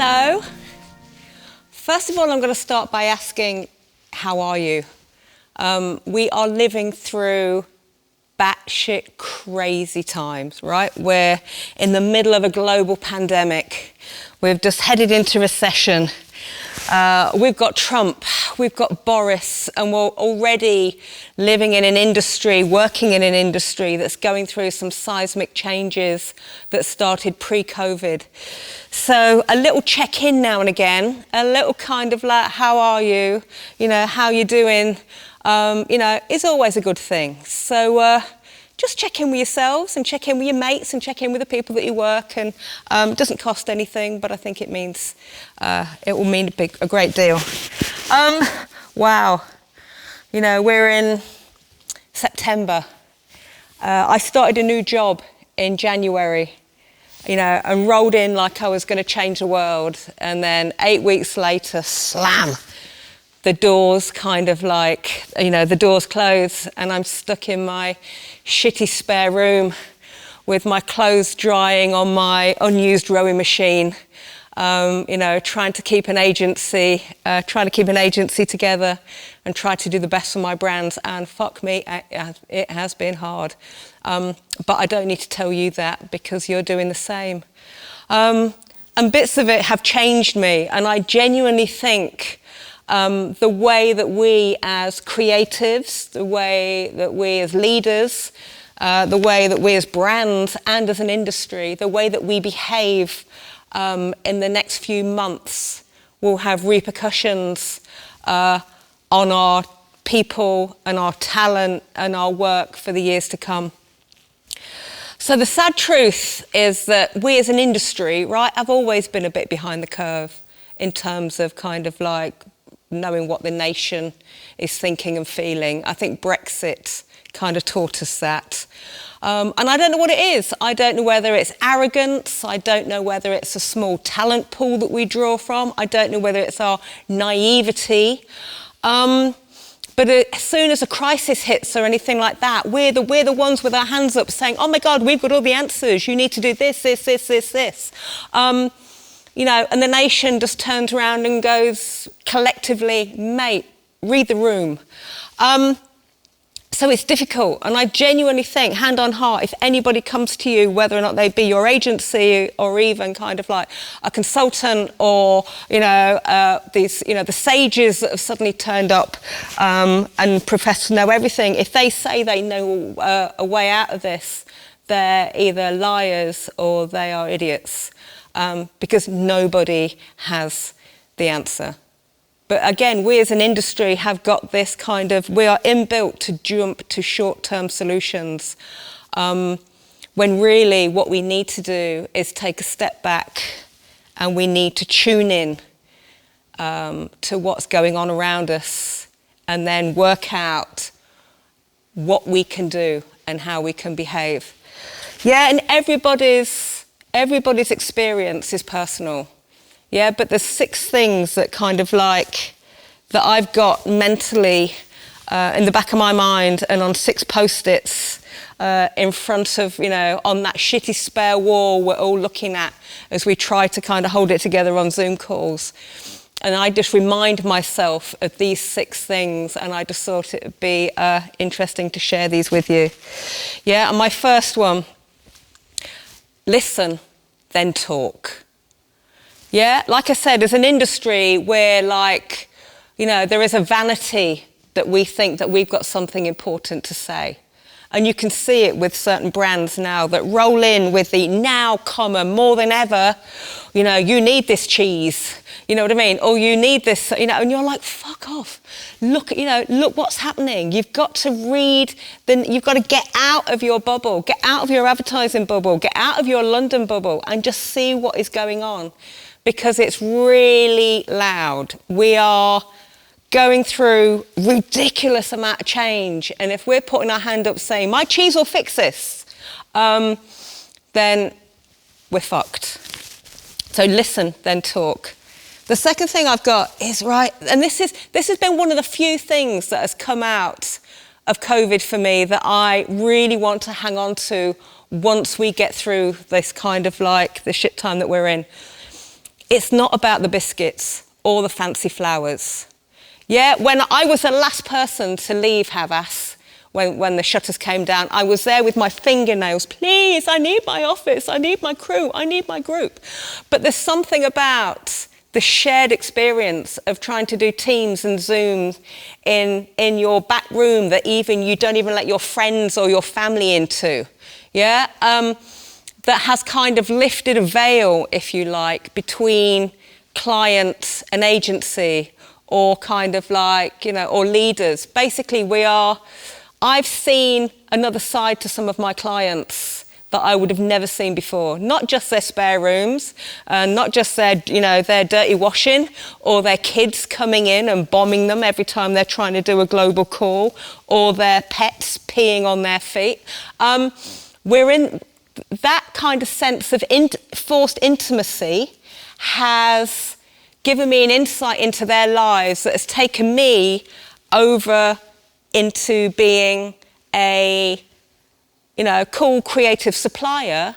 Hello. First of all, I'm going to start by asking, how are you? We are living through batshit crazy times, right? We're in the middle of a global pandemic. We've just headed into recession. We've got Trump, we've got Boris, and we're already living in an industry, working in an industry that's going through some seismic changes that started pre-COVID. So a little check-in now and again, a little kind of like, how are you? You know, how you doing? Is always a good thing. So just check in with yourselves and check in with your mates and check in with the people that you work, and it doesn't cost anything, but I think it means it will mean a great deal. Wow, you know, we're in September. I started a new job in January, you know, and rolled in like I was going to change the world, and then 8 weeks later, slam. The doors kind of like, you know, the doors close, and I'm stuck in my shitty spare room with my clothes drying on my unused rowing machine, trying to keep an agency together and try to do the best for my brands. And fuck me, it has been hard. But I don't need to tell you that, because you're doing the same. And bits of it have changed me, and I genuinely think the way that we as creatives, the way that we as leaders, the way that we as brands and as an industry, the way that we behave in the next few months will have repercussions on our people and our talent and our work for the years to come. So the sad truth is that we as an industry, right, have always been a bit behind the curve in terms of kind of like knowing what the nation is thinking and feeling. I think Brexit kind of taught us that. And I don't know what it is. I don't know whether it's arrogance. I don't know whether it's a small talent pool that we draw from. I don't know whether it's our naivety. But as soon as a crisis hits or anything like that, we're the ones with our hands up saying, oh my God, we've got all the answers. You need to do this. And the nation just turns around and goes collectively, mate, read the room. So it's difficult. And I genuinely think, hand on heart, if anybody comes to you, whether or not they be your agency or even kind of like a consultant or, the sages that have suddenly turned up and profess to know everything, if they say they know a way out of this, they're either liars or they are idiots. Because nobody has the answer. But again, we as an industry have got this kind of, we are inbuilt to jump to short-term solutions, when really what we need to do is take a step back, and we need to tune in to what's going on around us, and then work out what we can do and how we can behave. Yeah, and everybody's experience is personal. Yeah, but there's 6 things that kind of like, that I've got mentally in the back of my mind and on 6 Post-its in front of, on that shitty spare wall we're all looking at as we try to kind of hold it together on Zoom calls. And I just remind myself of these 6 things, and I just thought it would be interesting to share these with you. Yeah, and my first one, listen, then talk. Yeah, like I said, as an industry, we're like, there is a vanity that we think that we've got something important to say. And you can see it with certain brands now that roll in with the now, more than ever, you need this cheese. You know what I mean? Or you need this, and you're like, fuck off. Look what's happening. You've got to read, you've got to get out of your bubble, get out of your advertising bubble, get out of your London bubble and just see what is going on, because it's really loud. We are going through ridiculous amount of change. And if we're putting our hand up saying, my cheese will fix this, then we're fucked. So listen, then talk. The second thing I've got is, right, and this has been one of the few things that has come out of COVID for me that I really want to hang on to once we get through this kind of like the shit time that we're in. It's not about the biscuits or the fancy flowers. Yeah, when I was the last person to leave Havas, when the shutters came down, I was there with my fingernails. Please, I need my office, I need my crew, I need my group. But there's something about the shared experience of trying to do Teams and Zooms in your back room that even you don't even let your friends or your family into. Yeah, that has kind of lifted a veil, if you like, between client and agency, or kind of like, you know, or leaders. Basically, I've seen another side to some of my clients that I would have never seen before. Not just their spare rooms, not just their, you know, their dirty washing, or their kids coming in and bombing them every time they're trying to do a global call, or their pets peeing on their feet. We're in that kind of sense of forced intimacy has given me an insight into their lives that has taken me over into being a, you know, cool creative supplier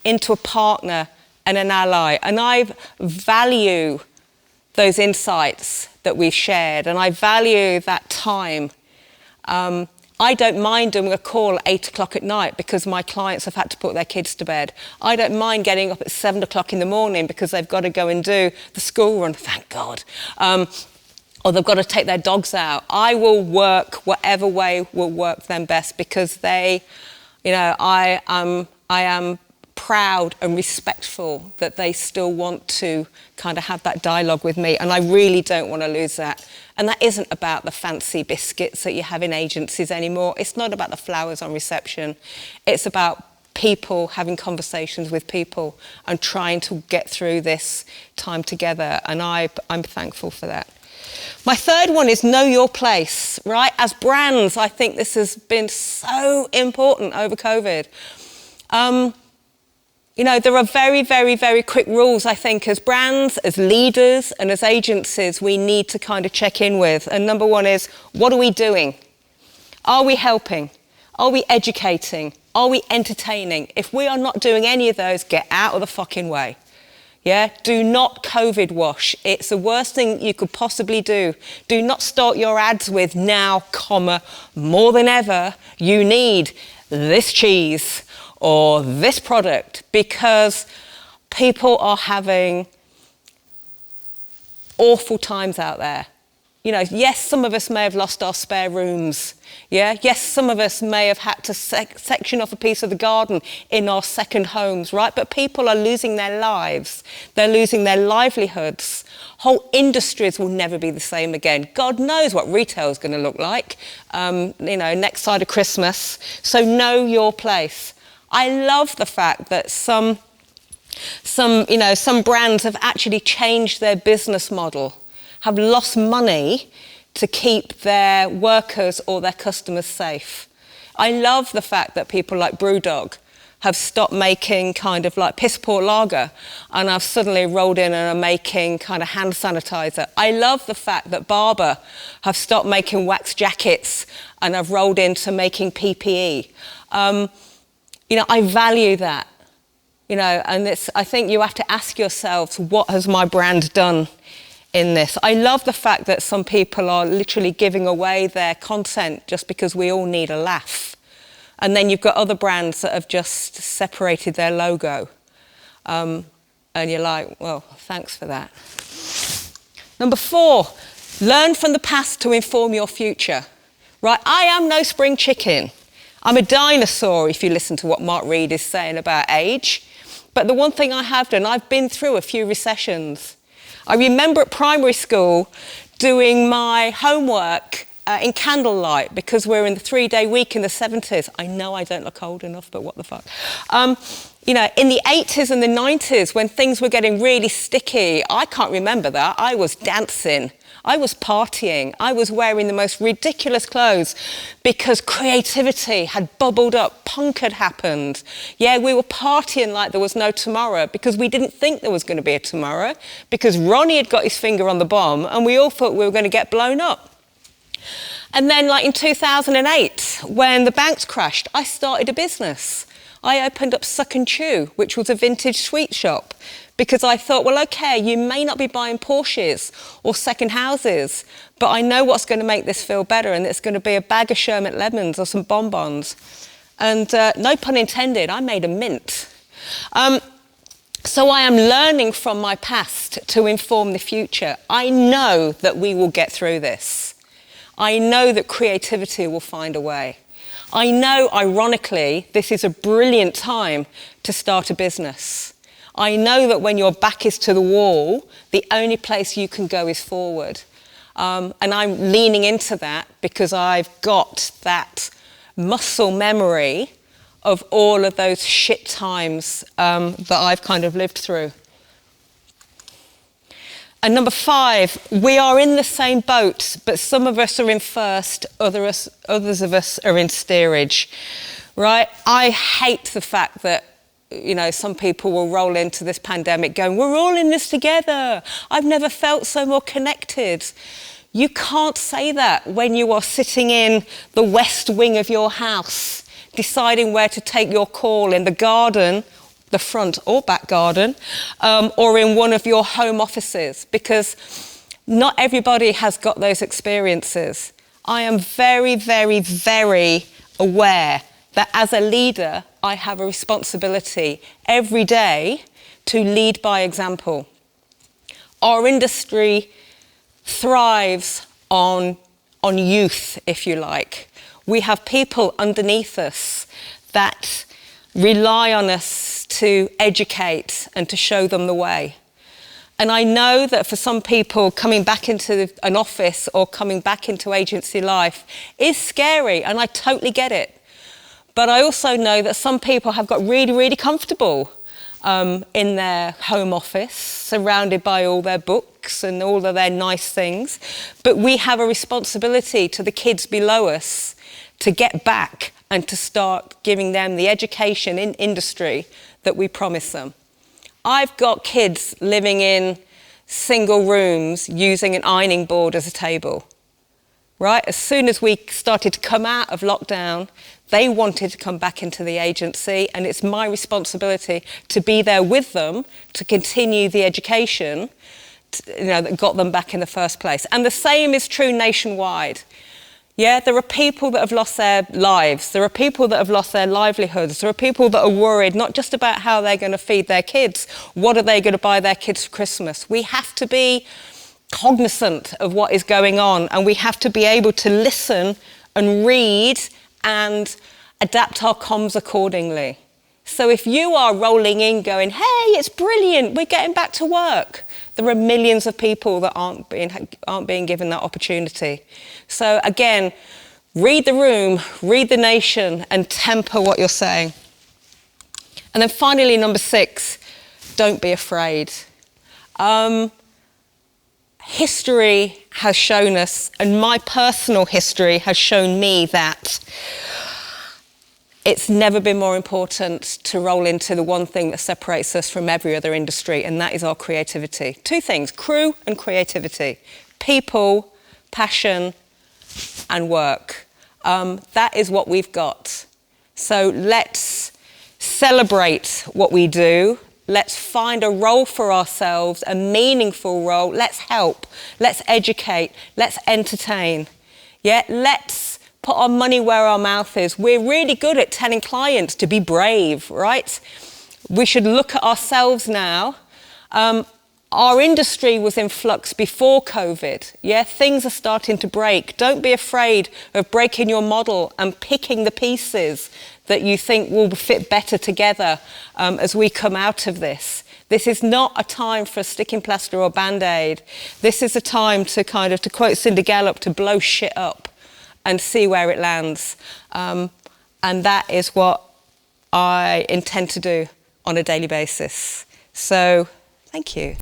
into a partner and an ally. And I value those insights that we've shared, and I value that time. I don't mind doing a call at 8 o'clock at night because my clients have had to put their kids to bed. I don't mind getting up at 7 o'clock in the morning because they've got to go and do the school run, thank God. Or they've got to take their dogs out. I will work whatever way will work for them best because they, you know, I am proud and respectful that they still want to kind of have that dialogue with me, and I really don't want to lose that. And that isn't about the fancy biscuits that you have in agencies anymore. It's not about the flowers on reception. It's about people having conversations with people and trying to get through this time together, and I'm thankful for that. My third one is know your place, right? As brands, I think this has been so important over COVID. You know, there are very, very, very quick rules, I think, as brands, as leaders, and as agencies, we need to kind of check in with. And number one is, what are we doing? Are we helping? Are we educating? Are we entertaining? If we are not doing any of those, get out of the fucking way. Yeah, do not COVID wash. It's the worst thing you could possibly do. Do not start your ads with now, comma, more than ever, you need this cheese or this product, because people are having awful times out there. You know, yes, some of us may have lost our spare rooms. Yeah, yes, some of us may have had to section off a piece of the garden in our second homes, right? But people are losing their lives. They're losing their livelihoods. Whole industries will never be the same again. God knows what retail is going to look like, you know, next side of Christmas. So know your place. I love the fact that some brands have actually changed their business model, have lost money to keep their workers or their customers safe. I love the fact that people like Brewdog have stopped making kind of like piss poor lager and have suddenly rolled in and are making kind of hand sanitizer. I love the fact that Barbour have stopped making wax jackets and have rolled into making PPE. You know, I value that, you know, and I think you have to ask yourselves, what has my brand done in this? I love the fact that some people are literally giving away their content just because we all need a laugh. And then you've got other brands that have just separated their logo. And you're like, well, thanks for that. Number 4, learn from the past to inform your future. Right, I am no spring chicken. I'm a dinosaur, if you listen to what Mark Reed is saying about age. But the one thing I have done, I've been through a few recessions. I remember at primary school doing my homework in candlelight because we're in the 3-day week in the 70s. I know I don't look old enough, but what the fuck. You know, in the 80s and the 90s, when things were getting really sticky, I can't remember that. I was dancing. I was partying. I was wearing the most ridiculous clothes because creativity had bubbled up. Punk had happened. Yeah, we were partying like there was no tomorrow because we didn't think there was going to be a tomorrow, because Ronnie had got his finger on the bomb and we all thought we were going to get blown up. And then like in 2008, when the banks crashed, I started a business. I opened up Suck and Chew, which was a vintage sweet shop, because I thought, well, okay, you may not be buying Porsches or second houses, but I know what's going to make this feel better, and it's going to be a bag of Sherman lemons or some bonbons. And no pun intended, I made a mint. So I am learning from my past to inform the future. I know that we will get through this. I know that creativity will find a way. I know, ironically, this is a brilliant time to start a business. I know that when your back is to the wall, the only place you can go is forward. And I'm leaning into that because I've got that muscle memory of all of those shit times that I've kind of lived through. And number 5, we are in the same boat, but some of us are in first, others of us are in steerage, right? I hate the fact that, you know, some people will roll into this pandemic going, we're all in this together. I've never felt so more connected. You can't say that when you are sitting in the west wing of your house, deciding where to take your call in the garden, the front or back garden, or in one of your home offices, because not everybody has got those experiences. I am very, very, very aware that as a leader, I have a responsibility every day to lead by example. Our industry thrives on youth, if you like. We have people underneath us that rely on us to educate and to show them the way. And I know that for some people, coming back into an office or coming back into agency life is scary, and I totally get it. But I also know that some people have got really, really comfortable in their home office, surrounded by all their books and all of their nice things. But we have a responsibility to the kids below us to get back and to start giving them the education in industry that we promise them. I've got kids living in single rooms using an ironing board as a table, right? As soon as we started to come out of lockdown, they wanted to come back into the agency, and it's my responsibility to be there with them to continue the education, that got them back in the first place. And the same is true nationwide. Yeah, there are people that have lost their lives. There are people that have lost their livelihoods. There are people that are worried not just about how they're going to feed their kids, what are they going to buy their kids for Christmas. We have to be cognizant of what is going on, and we have to be able to listen and read and adapt our comms accordingly. So if you are rolling in going, hey, it's brilliant, we're getting back to work, there are millions of people that aren't being given that opportunity. So again, read the room, read the nation, and temper what you're saying. And then finally, number 6, don't be afraid. History has shown us, and my personal history has shown me, that it's never been more important to roll into the one thing that separates us from every other industry, and that is our creativity. 2 things, crew and creativity. People, passion, and work. That is what we've got. So let's celebrate what we do. Let's find a role for ourselves, a meaningful role. Let's help. Let's educate. Let's entertain. Yeah, let's put our money where our mouth is. We're really good at telling clients to be brave, right? We should look at ourselves now. Our industry was in flux before COVID. Yeah, things are starting to break. Don't be afraid of breaking your model and picking the pieces that you think will fit better together as we come out of this. This is not a time for a sticking plaster or Band-Aid. This is a time to to quote Cindy Gallop, to blow shit up and see where it lands. And that is what I intend to do on a daily basis. So, thank you.